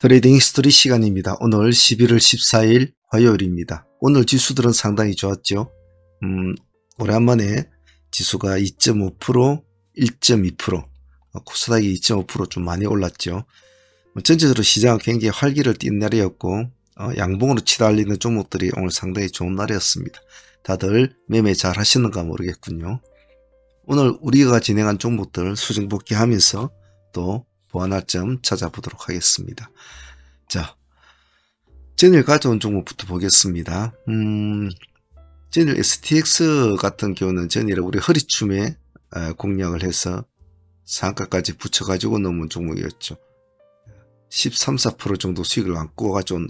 트레이딩 히스토리 시간입니다. 오늘 11월 14일 화요일입니다. 오늘 지수들은 상당히 좋았죠. 오랜만에 지수가 2.5%, 1.2%, 코스닥이 2.5% 좀 많이 올랐죠. 전체적으로 시장은 굉장히 활기를 띈 날이었고 양봉으로 치달리는 종목들이 오늘 상당히 좋은 날이었습니다. 다들 매매 잘 하시는가 모르겠군요. 오늘 우리가 진행한 종목들 수정복귀하면서 또 보완할 점 찾아보도록 하겠습니다. 자, 전일 가져온 종목부터 보겠습니다. 전일 STX 같은 경우는 전일에 우리 허리춤에 공략을 해서 상가까지 붙여가지고 넘은 종목이었죠. 13, 4% 정도 수익을 안고 가져온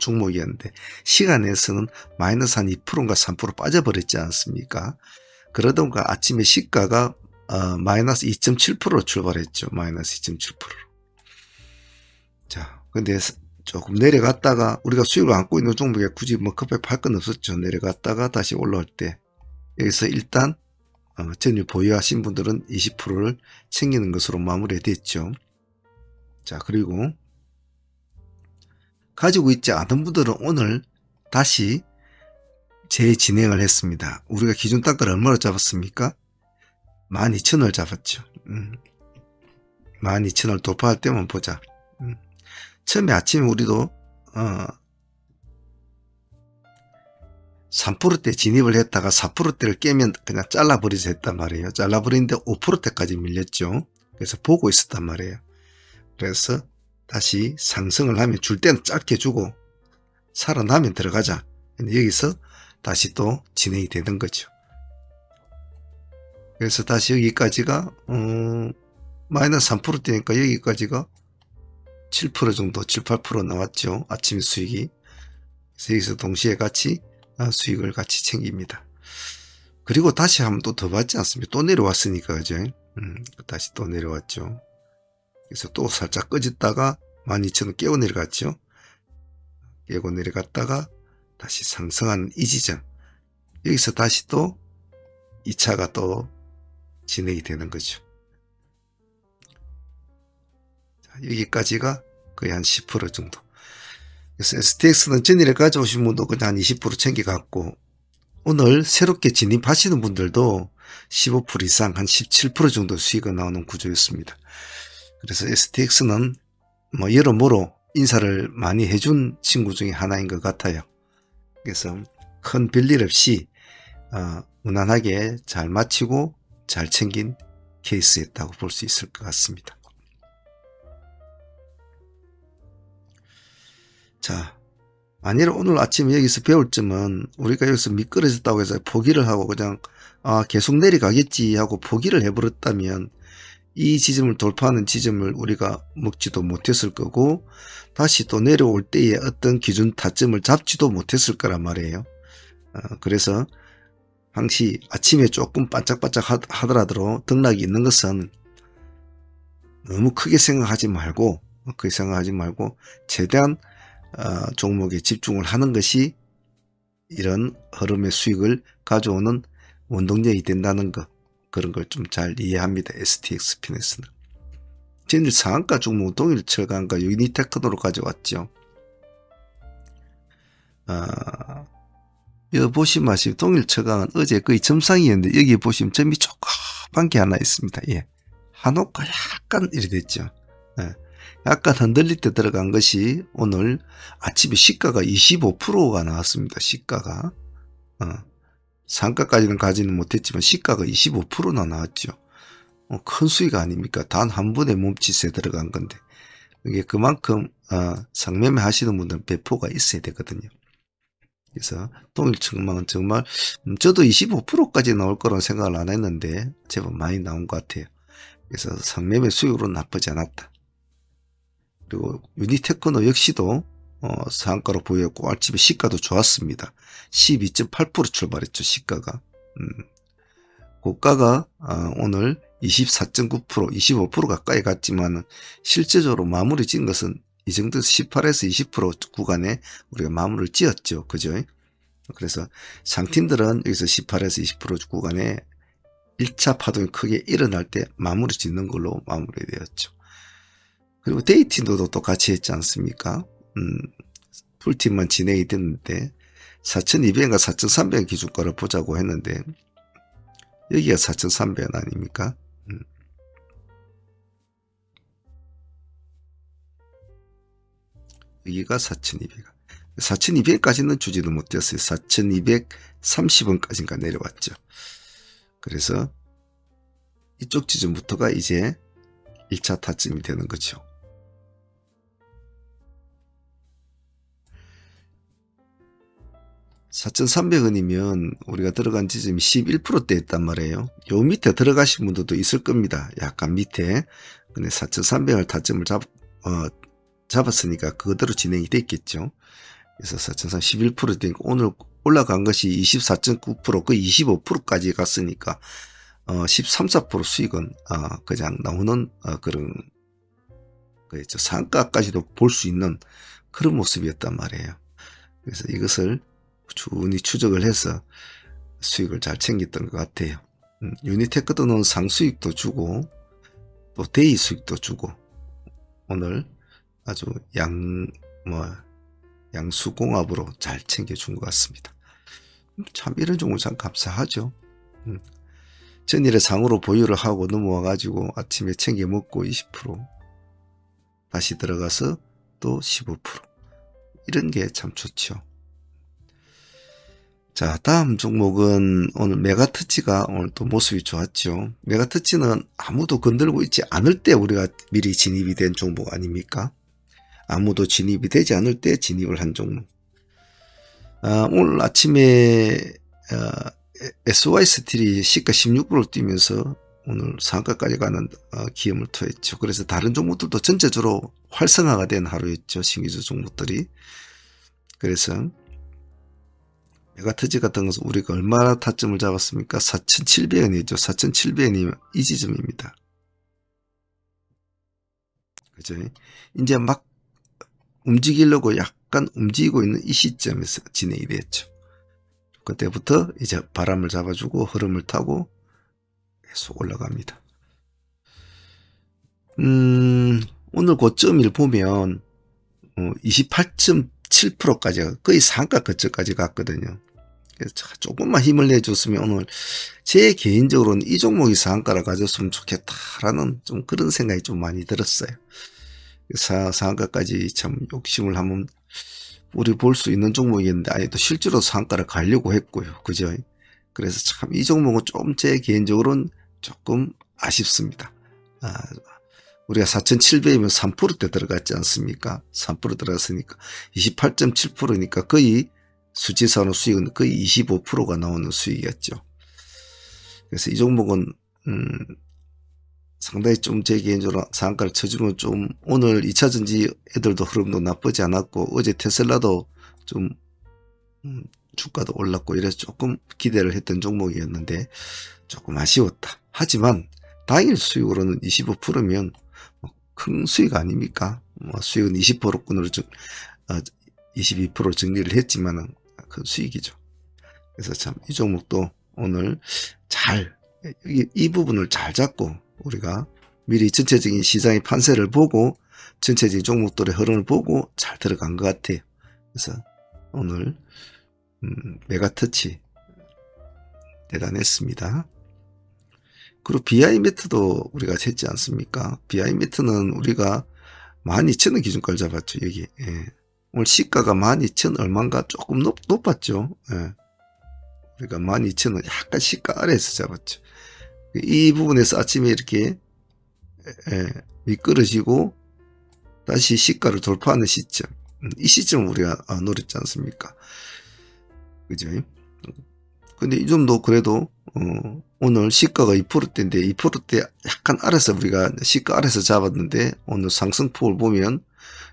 종목이었는데 시간에서는 마이너스 한 2%인가 3% 빠져버렸지 않습니까? 그러던가 아침에 시가가 마이너스 2.7%로 출발했죠. 마이너스 2.7%로. 자, 근데 조금 내려갔다가 우리가 수익을 안고 있는 종목에 굳이 뭐 급하게 팔 건 없었죠. 내려갔다가 다시 올라올 때 여기서 일단 전일 보유하신 분들은 20%를 챙기는 것으로 마무리됐죠. 자, 그리고 가지고 있지 않은 분들은 오늘 다시 재진행을 했습니다. 우리가 기준 단가를 얼마로 잡았습니까? 12,000원을 잡았죠. 12,000원을 돌파할 때만 보자. 처음에 아침에 우리도 3%대 진입을 했다가 4%대를 깨면 그냥 잘라버리자 했단 말이에요. 잘라버리는데 5%대까지 밀렸죠. 그래서 보고 있었단 말이에요. 그래서 다시 상승을 하면 줄 때는 짧게 주고 살아나면 들어가자. 근데 여기서 다시 또 진행이 되는 거죠. 그래서 다시 여기까지가 마이너스 3%대니까 여기까지가 7% 정도 7, 8% 나왔죠. 아침 수익이. 그래서 여기서 동시에 같이 수익을 같이 챙깁니다. 그리고 다시 한번 또 더 받지 않습니까? 또 내려왔으니까 그죠? 다시 또 내려왔죠. 그래서 또 살짝 꺼졌다가 12,000원 깨고 내려갔죠. 깨고 내려갔다가 다시 상승하는 이 지점. 여기서 다시 또 2차가 또 진행이 되는 거죠. 자, 여기까지가 거의 한 10% 정도. 그래서 STX는 전일에 가져오신 분도 그냥 한 20% 챙겨갖고 오늘 새롭게 진입하시는 분들도 15% 이상 한 17% 정도 수익이 나오는 구조였습니다. 그래서 STX는 뭐 여러모로 인사를 많이 해준 친구 중에 하나인 것 같아요. 그래서 큰 별일 없이 무난하게 잘 마치고 잘 챙긴 케이스였다고 볼 수 있을 것 같습니다. 자, 만일 오늘 아침에 여기서 배울 점은 우리가 여기서 미끄러졌다고 해서 포기를 하고 그냥 계속 내려가겠지 하고 포기를 해버렸다면 이 지점을 돌파하는 지점을 우리가 먹지도 못했을 거고 다시 또 내려올 때에 어떤 기준 타점을 잡지도 못했을 거란 말이에요. 그래서 항시 아침에 조금 반짝반짝 하더라도 등락이 있는 것은 너무 크게 생각하지 말고 최대한 종목에 집중을 하는 것이 이런 흐름의 수익을 가져오는 원동력이 된다는 것, 그런 걸 좀 잘 이해합니다. STX 피네스는. 전일 상한가 종목 동일철강과 유니테크노로 가져왔죠. 여기 보시면 아시죠? 동일철강은 어제 거의 점상이었는데 여기 보시면 점이 조그만 게 하나 있습니다. 예. 한옥가 약간 이래 됐죠. 예. 약간 흔들릴 때 들어간 것이 오늘 아침에 시가가 25%가 나왔습니다. 시가가. 상가까지는 가지는 못했지만 시가가 25%나 나왔죠. 큰 수익 아닙니까? 단 한 번에 몸짓에 들어간 건데. 이게 그만큼 상매매 하시는 분들은 배포가 있어야 되거든요. 그래서 동일청망은 정말 저도 25%까지 나올 거라는 생각을 안 했는데 제법 많이 나온 것 같아요. 그래서 상매매 수익으로 나쁘지 않았다. 그리고 유니테크노 역시도 상한가로 보였고 아침에 시가도 좋았습니다. 12.8% 출발했죠. 시가가. 고가가 오늘 24.9%, 25% 가까이 갔지만 실제적으로 마무리 지은 것은 이 정도에서 18에서 20% 구간에 우리가 마무리를 지었죠. 그죠? 그래서 상팀들은 여기서 18에서 20% 구간에 1차 파동이 크게 일어날 때 마무리 짓는 걸로 마무리되었죠. 그리고 데이팀도 또 같이 했지 않습니까? 풀팀만 진행이 됐는데 4,200인가 4,300 기준가를 보자고 했는데 여기가 4,300 아닙니까? 여기가 4,200. 4,200까지는 주지도 못했어요. 4,230원까지인가 내려왔죠. 그래서 이쪽 지점부터가 이제 1차 타점이 되는 거죠. $4,300원이면 우리가 들어간 지점이 11%대였단 말이에요. 요 밑에 들어가신 분들도 있을 겁니다. 약간 밑에. 근데 4,300을 타점을 잡았으니까 그대로 진행이 됐겠죠. 그래서 4,300 11% 되니까 오늘 올라간 것이 24.9% 거의 25%까지 갔으니까 13, 14% 수익은 그냥 나오는 그런 거였죠. 상가까지도 볼 수 있는 그런 모습이었단 말이에요. 그래서 이것을 꾸준히 추적을 해서 수익을 잘 챙겼던 것 같아요. 유니테크도는 상수익도 주고 또 데이 수익도 주고 오늘 아주 양수공합으로 잘 챙겨준 것 같습니다. 참 이런 종목 참 감사하죠. 전일에 상으로 보유를 하고 넘어와 가지고 아침에 챙겨 먹고 20% 다시 들어가서 또 15% 이런 게 참 좋죠. 자, 다음 종목은 오늘 메가터치가 오늘 또 모습이 좋았죠. 메가터치는 아무도 건들고 있지 않을 때 우리가 미리 진입이 된 종목 아닙니까? 아무도 진입이 되지 않을 때 진입을 한 종목. 오늘 아침에 SY 스틸이 시가 16%를 뛰면서 오늘 상가까지 가는 기염을 토했죠. 그래서 다른 종목들도 전체적으로 활성화가 된 하루였죠. 신기주 종목들이. 그래서 메가터치 같은 것은 우리가 얼마나 타점을 잡았습니까? 4,700원이죠. 4,700원이면 이 지점입니다. 그죠? 이제 막 움직이려고 약간 움직이고 있는 이 시점에서 진행이 됐죠. 그때부터 이제 바람을 잡아주고 흐름을 타고 계속 올라갑니다. 오늘 고점을 보면 28.7%까지 거의 상가 근처까지 갔거든요. 그래서 조금만 힘을 내줬으면 오늘 제 개인적으로는 이 종목이 상가를 가졌으면 좋겠다라는 좀 그런 생각이 좀 많이 들었어요. 상가까지 참 욕심을 한번 우리 볼 수 있는 종목이었는데 아니 또 실제로 상가를 가려고 했고요. 그죠? 그래서 참 이 종목은 좀 제 개인적으로는 조금 아쉽습니다. 우리가 4,700이면 3%대 들어갔지 않습니까? 3% 들어갔으니까 28.7%니까 거의 수치산업 수익은 거의 25%가 나오는 수익이었죠. 그래서 이 종목은 상당히 좀 제 개인적으로 상한가를 쳐주면 좀 오늘 2차전지 애들도 흐름도 나쁘지 않았고 어제 테슬라도 좀 주가도 올랐고 이래서 조금 기대를 했던 종목이었는데 조금 아쉬웠다. 하지만 당일 수익으로는 25%면 큰 수익 아닙니까? 수익은 20%꾼으로 22% 정리를 했지만은 큰 수익이죠. 그래서 참 이 종목도 오늘 이 부분을 잘 잡고 우리가 미리 전체적인 시장의 판세를 보고 전체적인 종목들의 흐름을 보고 잘 들어간 것 같아요. 그래서 오늘 메가터치 대단했습니다. 그리고 BI매트도 우리가 했지 않습니까? BI매트는 우리가 12,000원 기준가를 잡았죠. 여기. 예. 오늘 시가가 12,000 얼마인가 조금 높았죠. 예. 우리가 12,000원 약간 시가 아래에서 잡았죠. 이 부분에서 아침에 이렇게 미끄러지고 다시 시가를 돌파하는 시점, 이 시점을 우리가 노렸지 않습니까? 그죠? 근데 이 점도 그래도 오늘 시가가 2%대인데 2%대 약간 아래서 우리가 시가 아래서 잡았는데 오늘 상승폭을 보면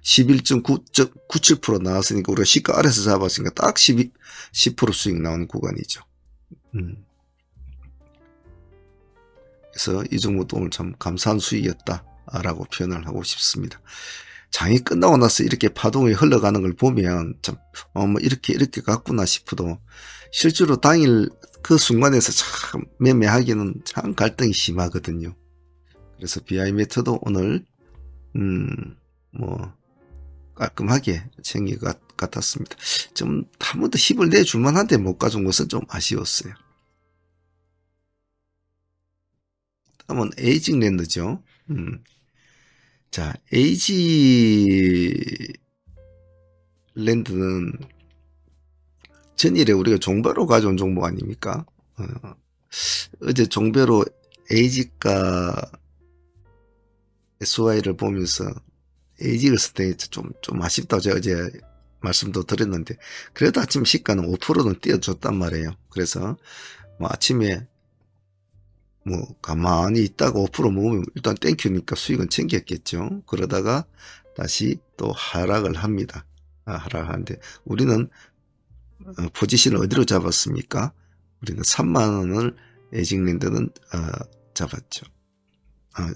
11.97% 나왔으니까 우리가 시가 아래서 잡았으니까 딱 10% 수익 나오는 구간이죠. 그래서 이 종목도 오늘 참 감사한 수익이었다 라고 표현을 하고 싶습니다. 장이 끝나고 나서 이렇게 파동이 흘러가는 걸 보면 참 이렇게 갔구나 싶어도 실제로 당일 그 순간에서 참 매매하기는 참 갈등이 심하거든요. 그래서 BI매트도 오늘 뭐 깔끔하게 챙긴 것 같았습니다. 좀 한 번 더 힘을 내줄 만한데 못 가준 것은 좀 아쉬웠어요. 다음은 에이징랜드죠. 자, 에이지랜드는 전일에 우리가 종배로 가져온 종목 아닙니까? 어제 종배로 에이지가 SY를 보면서 에이지를 쓸 때 좀 아쉽다고 제가 어제 말씀도 드렸는데, 그래도 아침 시가는 5%는 띄워줬단 말이에요. 그래서 뭐 아침에 뭐 가만히 있다가 5% 모으면 일단 땡큐니까 수익은 챙겼겠죠. 그러다가 다시 또 하락을 합니다. 하락하는데 우리는 포지션을 어디로 잡았습니까? 우리는 3만원을 에이징랜드는 잡았죠.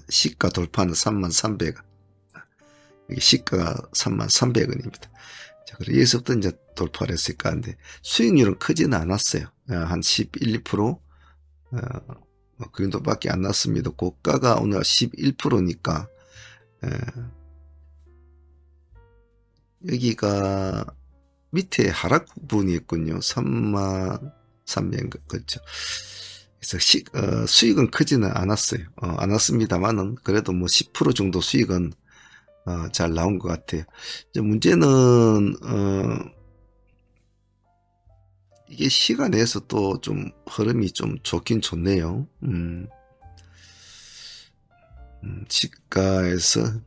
시가 돌파는 33,300원. 이게 시가가 33,300원입니다. 자, 그래서 여기서부터 이제 돌파를 했을까 하는데 수익률은 크지는 않았어요. 한 11, 2%, 그 정도밖에 안 났습니다. 고가가 오늘 11%니까, 여기가 밑에 하락 부분이 있군요. 33,300원, 그렇죠. 그래서 수익은 크지는 않았어요. 않았습니다만은, 그래도 뭐 10% 정도 수익은, 잘 나온 것 같아요. 이제 문제는, 이게 시간에서 또 좀 흐름이 좀 좋긴 좋네요. 시가에서,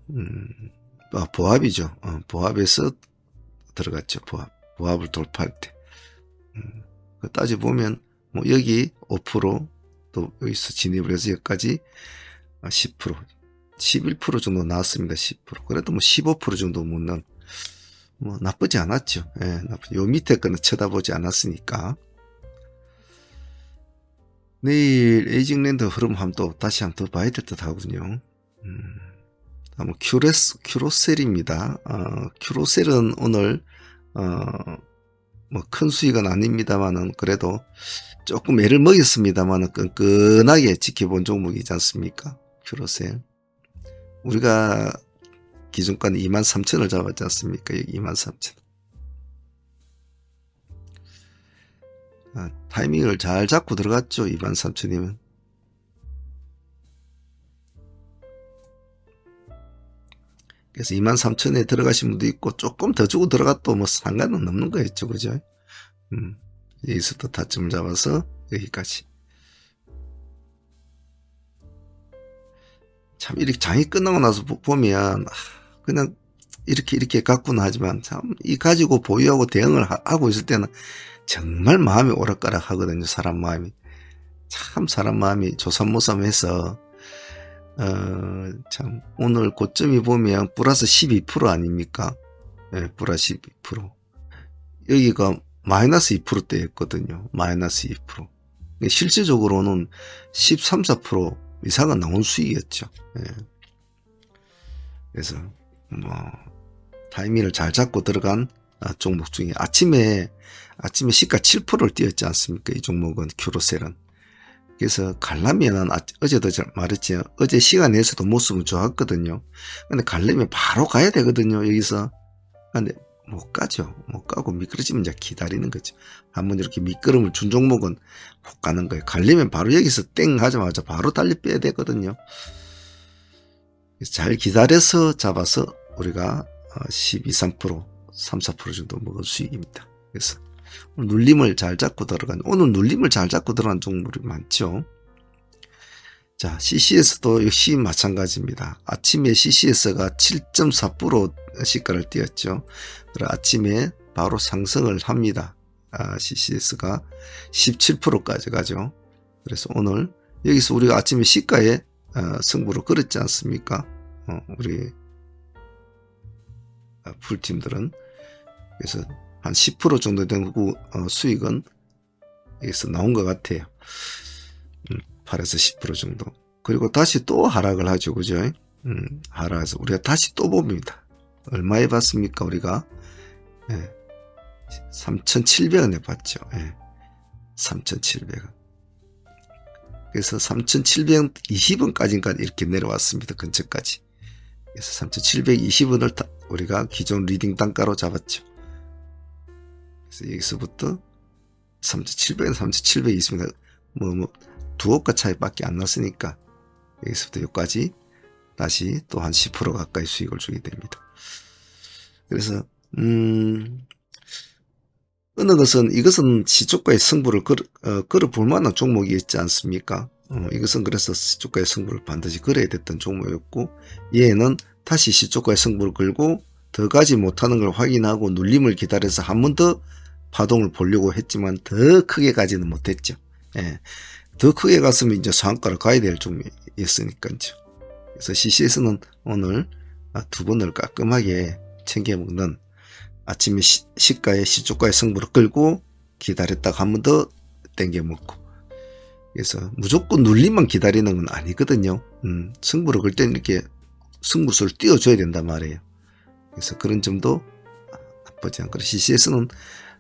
보합이죠. 보합에서 들어갔죠. 보합을 돌파할 때. 따져보면, 뭐, 여기 5%, 또 여기서 진입을 해서 여기까지 10%, 11% 정도 나왔습니다. 10%. 그래도 뭐 15% 정도 묻는, 뭐, 나쁘지 않았죠. 예, 요 밑에 거는 쳐다보지 않았으니까. 내일 에이징랜드 흐름 한번 다시 한번 더 봐야 될 듯 하군요. 다음은 큐로셀입니다. 큐로셀은 오늘, 뭐 큰 수익은 아닙니다만은 그래도 조금 애를 먹였습니다만은 끈끈하게 지켜본 종목이지 않습니까? 큐로셀. 우리가 기준가는 23,000원을 잡았지 않습니까? 여기 23,000원. 타이밍을 잘 잡고 들어갔죠. 23,000원이면. 그래서 23,000원에 들어가신 분도 있고 조금 더 주고 들어가도 뭐 상관은 없는 거였죠. 그죠? 여기서부터 타점을 잡아서 여기까지. 참 이렇게 장이 끝나고 나서 보면 그냥 이렇게 갖고는 하지만 참 이 가지고 보유하고 대응을 하고 있을 때는 정말 마음이 오락가락 하거든요. 사람 마음이. 참 사람 마음이 조삼모삼해서 참 오늘 고점이 보면 플러스 12% 아닙니까? 네, 플러스 12%. 여기가 마이너스 2%대였거든요. 마이너스 2%. 실질적으로는 13, 14% 이상은 나온 수익이었죠. 네. 그래서 뭐 타이밍을 잘 잡고 들어간 종목 중에 아침에 시가 7%를 띄었지 않습니까? 이 종목은 큐로셀은. 그래서 가려면 어제도 말했지, 어제 시간 내에서도 모습은 좋았거든요. 근데 가려면 바로 가야 되거든요. 여기서. 근데 못 가죠. 못 가고 미끄러지면 이제 기다리는 거죠. 한번 이렇게 미끄럼을 준 종목은 못 가는 거예요. 가려면 바로 여기서 땡 하자마자 바로 달리 빼야 되거든요. 그래서 잘 기다려서 잡아서 우리가 12, 3%, 3, 4% 정도 먹은 수익입니다. 그래서 눌림을 잘 잡고 들어간, 오늘 눌림을 잘 잡고 들어간 종목이 많죠. 자, CCS도 역시 마찬가지입니다. 아침에 CCS가 7.4% 시가를 띄었죠. 그리고 아침에 바로 상승을 합니다. CCS가 17%까지 가죠. 그래서 오늘 여기서 우리가 아침에 시가에 승부를 걸었지 않습니까? 우리 풀팀들은. 그래서 한 10% 정도 된 수익은 여기서 나온 것 같아요. 8에서 10% 정도. 그리고 다시 또 하락을 하죠. 그죠? 하락해서 우리가 다시 또 봅니다. 얼마에 봤습니까? 우리가 3,700원에 봤죠. 3,700원. 그래서 3,720원까지인가 이렇게 내려왔습니다. 근처까지. 그래서 3,720원을 우리가 기존 리딩 단가로 잡았죠. 그래서 여기서부터 3,700원, 3,720원, 두억가 차이밖에 안 났으니까 여기서부터 여기까지 다시 또 한 10% 가까이 수익을 주게 됩니다. 그래서 어느 것은 이것은 시초가의 승부를 걸어볼 만한 종목이 있지 않습니까? 이것은 그래서 시초가의 승부를 반드시 걸어야 됐던 종목이었고, 얘는 다시 시초가의 승부를 걸고 더 가지 못하는 걸 확인하고 눌림을 기다려서 한 번 더 파동을 보려고 했지만 더 크게 가지는 못했죠. 예. 더 크게 갔으면 이제 상한가를 가야 될 종목이었으니까요. 그래서 CCS는 오늘 두 번을 깔끔하게 챙겨 먹는, 아침에 시가의 시초가의 승부를 끌고 기다렸다가 한 번 더 땡겨 먹고, 그래서 무조건 눌림만 기다리는 건 아니거든요. 승부를 걸 때는 이렇게 승부수를 띄워줘야 된단 말이에요. 그래서 그런 점도 나쁘지 않고, CCS는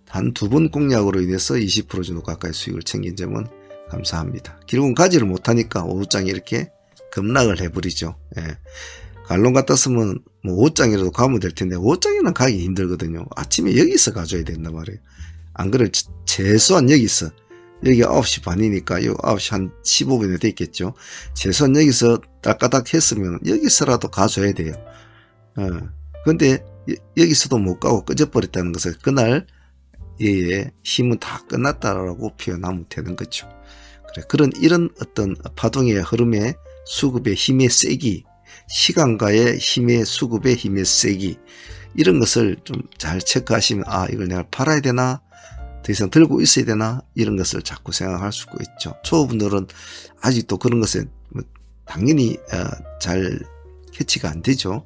단 두 번 공략으로 인해서 20% 정도 가까이 수익을 챙긴 점은 감사합니다. 결국은 가지를 못하니까 5장이 이렇게 급락을 해버리죠. 예. 갈론 같았으면 뭐 5장이라도 가면 될 텐데 5장에는 가기 힘들거든요. 아침에 여기서 가져야 된단 말이에요. 안 그래 최소한 여기서, 여기 9시 반이니까 요 9시 한 15분에 됐겠죠. 최소한 여기서 따까닥 했으면 여기서라도 가져야 돼요. 근데 여기서도 못 가고 꺼져버렸다는 것은 그날 얘의 힘은 다 끝났다라고 표현하면 되는 거죠. 그래, 이런 어떤 파동의 흐름에 수급의 힘의 세기, 시간과의 힘의 수급의 힘의 세기, 이런 것을 좀 잘 체크하시면, 이걸 내가 팔아야 되나, 더 이상 들고 있어야 되나, 이런 것을 자꾸 생각할 수가 있죠. 초보분들은 아직도 그런 것에 당연히 잘 캐치가 안 되죠.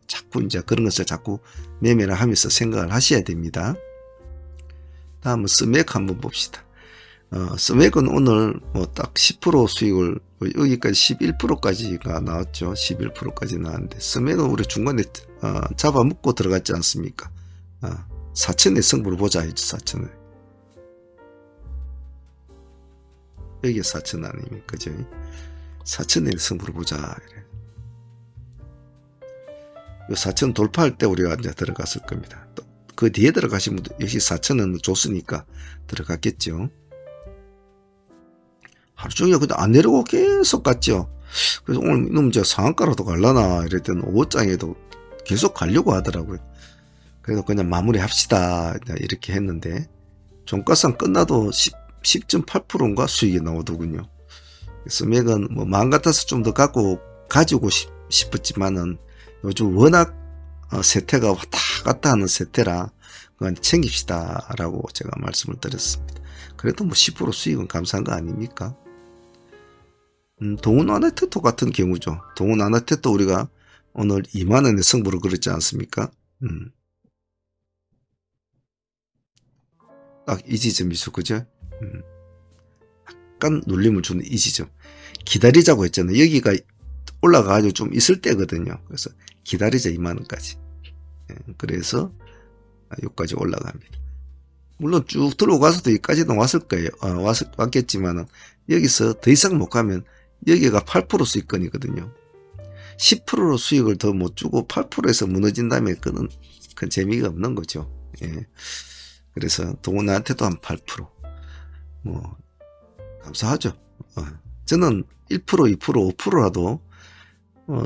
자꾸 이제 그런 것을 자꾸 매매를 하면서 생각을 하셔야 됩니다. 다음은 스맥 한번 봅시다. 스맥은 오늘 딱 10% 수익을, 여기까지 11%까지가 나왔죠. 11%까지 나왔는데, 스맥은 우리 중간에 잡아먹고 들어갔지 않습니까? 4천의 승부를 보자 했죠. 4천에. 여기가 4천 아닙니까? 그죠? 4천의 승부를 보자. 이래. 요 4천 돌파할 때 우리가 이제 들어갔을 겁니다. 또 그 뒤에 들어가신 분도 역시 4천은 줬으니까 들어갔겠죠. 하루 종일 그냥 안 내려오고 계속 갔죠. 그래서 오늘 이놈 저 상한가라도 갈라나 이랬더니 5장에도 계속 가려고 하더라고요. 그래서 그냥 마무리 합시다 이렇게 했는데, 종가상 끝나도 10.8%인가 수익이 나오더군요. 스맥은 뭐 마음 같아서 좀 더 가지고 싶었지만은 요즘 워낙 세태가 왔다 갔다 하는 세태라 그건 챙깁시다 라고 제가 말씀을 드렸습니다. 그래도 뭐 10% 수익은 감사한 거 아닙니까? 동훈 아나테토 같은 경우죠. 동훈 아나테토 우리가 오늘 2만원의 승부를 걸었지 않습니까? 딱 이 지점이죠. 그죠? 약간 눌림을 주는 이 지점. 기다리자고 했잖아요. 여기가 올라가가지고 좀 있을 때거든요. 그래서 기다리자 2만원까지. 그래서 여기까지 올라갑니다. 물론 쭉 들어가서도 여기까지는 왔을 거예요. 왔겠지만은 여기서 더 이상 못 가면 여기가 8% 수익권이거든요. 10%로 수익을 더 못 주고 8%에서 무너진다면 그건 재미가 없는 거죠. 예. 그래서 동훈한테도 한 8%. 뭐 감사하죠. 저는 1%, 2%, 5%라도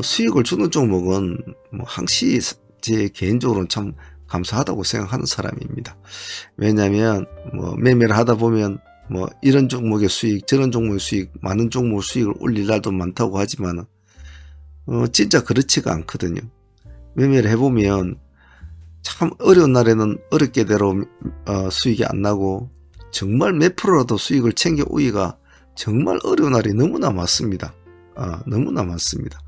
수익을 주는 종목은 뭐 항시 제 개인적으로는 참 감사하다고 생각하는 사람입니다. 왜냐하면 뭐 매매를 하다 보면 뭐 이런 종목의 수익, 저런 종목의 수익, 많은 종목 수익을 올릴 날도 많다고 하지만 진짜 그렇지가 않거든요. 매매를 해보면 참 어려운 날에는 어렵게대로 수익이 안 나고, 정말 몇 프로라도 수익을 챙겨 오기가 정말 어려운 날이 너무나 많습니다. 너무나 많습니다.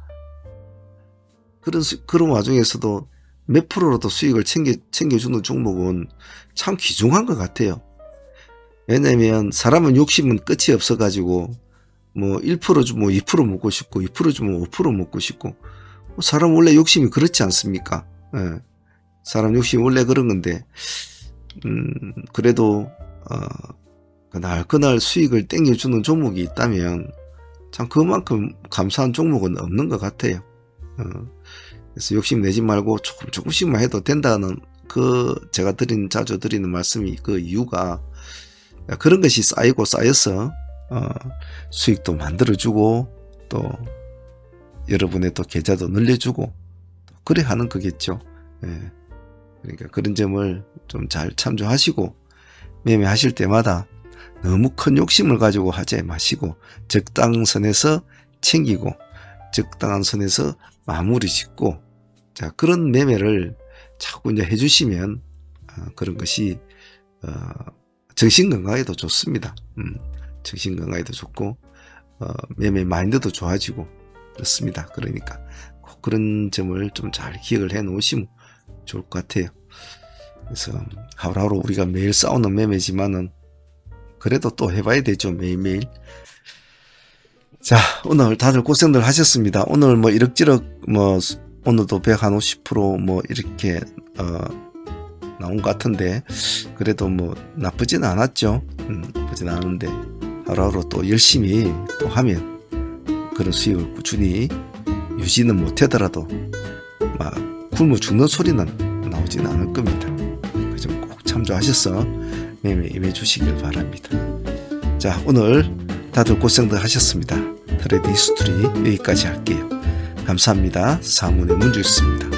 그런 와중에서도 몇 프로라도 수익을 챙겨주는 종목은 참 귀중한 것 같아요. 왜냐면 사람은 욕심은 끝이 없어가지고 뭐 1% 주면 2% 먹고 싶고 2% 주면 5% 먹고 싶고, 사람 원래 욕심이 그렇지 않습니까? 예. 사람 욕심이 원래 그런 건데, 그래도 그날 수익을 땡겨주는 종목이 있다면 참 그만큼 감사한 종목은 없는 것 같아요. 그래서 욕심 내지 말고 조금씩만 해도 된다는 제가 자주 드리는 말씀이 그 이유가 그런 것이 쌓여서 수익도 만들어주고 또 여러분의 또 계좌도 늘려주고 그래 하는 거겠죠. 예. 그러니까 그런 점을 좀 잘 참조하시고 매매하실 때마다 너무 큰 욕심을 가지고 하지 마시고 적당한 선에서 챙기고 적당한 선에서 마무리 짓고 자 그런 매매를 자꾸 이제 해주시면 그런 것이 정신건강에도 좋습니다. 정신건강에도 좋고 매매 마인드도 좋아지고 그렇습니다. 그러니까 꼭 그런 점을 좀 잘 기억을 해 놓으시면 좋을 것 같아요. 그래서 하루하루 우리가 매일 싸우는 매매지만은 그래도 또 해봐야 되죠. 매일매일. 자 오늘 다들 고생들 하셨습니다. 오늘 뭐 이럭저럭 뭐 오늘도 150% 뭐 이렇게 나온 것 같은데 그래도 뭐 나쁘진 않았죠. 나쁘진 않은데 하루하루 또 열심히 또 하면 그런 수익을 꾸준히 유지는 못하더라도 막 굶어 죽는 소리는 나오진 않을 겁니다. 그 점 꼭 참조하셔서 매매 임해 주시길 바랍니다. 자 오늘 다들 고생들 하셨습니다. 트레이딩 히스토리 여기까지 할게요. 감사합니다. 사문의 문주였습니다.